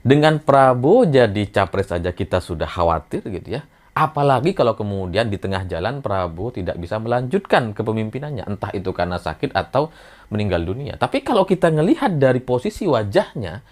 Dengan Prabowo jadi capres saja kita sudah khawatir gitu ya. Apalagi kalau kemudian di tengah jalan Prabowo tidak bisa melanjutkan kepemimpinannya. Entah itu karena sakit atau meninggal dunia. Tapi kalau kita ngelihat dari posisi wajahnya,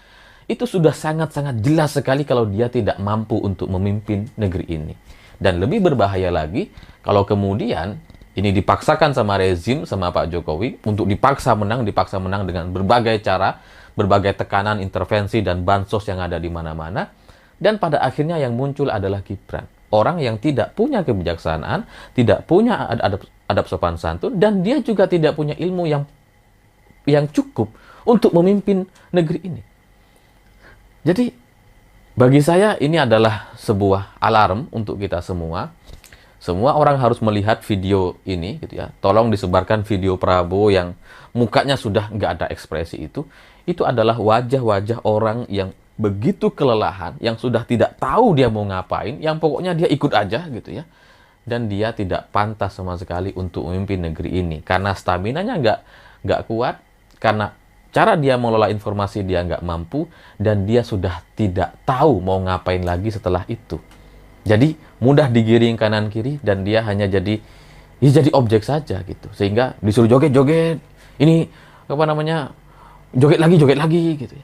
itu sudah sangat-sangat jelas sekali kalau dia tidak mampu untuk memimpin negeri ini. Dan lebih berbahaya lagi, kalau kemudian ini dipaksakan sama rezim, sama Pak Jokowi, untuk dipaksa menang dengan berbagai cara, berbagai tekanan, intervensi, dan bansos yang ada di mana-mana. Dan pada akhirnya yang muncul adalah Gibran. Orang yang tidak punya kebijaksanaan, tidak punya adab sopan santun, dan dia juga tidak punya ilmu yang cukup untuk memimpin negeri ini. Jadi, bagi saya ini adalah sebuah alarm untuk kita semua. Semua orang harus melihat video ini, gitu ya. Tolong disebarkan video Prabowo yang mukanya sudah nggak ada ekspresi itu. Itu adalah wajah-wajah orang yang begitu kelelahan, yang sudah tidak tahu dia mau ngapain, yang pokoknya dia ikut aja, gitu ya. Dan dia tidak pantas sama sekali untuk memimpin negeri ini. Karena staminanya nggak kuat, karena cara dia mengelola informasi dia nggak mampu, dan dia sudah tidak tahu mau ngapain lagi setelah itu. Jadi mudah digiring kanan kiri dan dia hanya jadi objek saja gitu. Sehingga disuruh joget-joget, ini joget lagi gitu.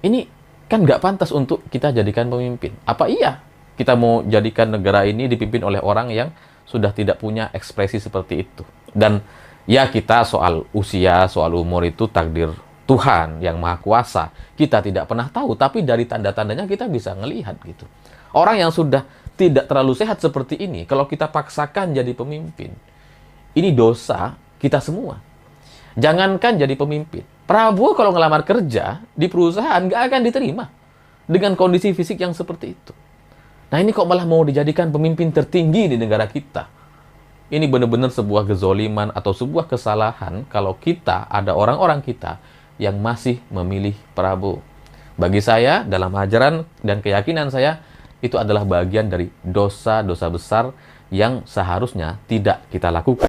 Ini kan nggak pantas untuk kita jadikan pemimpin. Apa iya kita mau jadikan negara ini dipimpin oleh orang yang sudah tidak punya ekspresi seperti itu? Dan ya kita soal usia, soal umur itu takdir Tuhan yang Maha Kuasa. Kita tidak pernah tahu, tapi dari tanda-tandanya kita bisa ngelihat gitu. Orang yang sudah tidak terlalu sehat seperti ini, kalau kita paksakan jadi pemimpin, ini dosa kita semua. Jangankan jadi pemimpin. Prabowo kalau ngelamar kerja di perusahaan nggak akan diterima dengan kondisi fisik yang seperti itu. Nah ini kok malah mau dijadikan pemimpin tertinggi di negara kita. Ini benar-benar sebuah kezoliman atau sebuah kesalahan kalau kita ada orang-orang kita yang masih memilih Prabowo. Bagi saya, dalam ajaran dan keyakinan saya, itu adalah bagian dari dosa-dosa besar yang seharusnya tidak kita lakukan.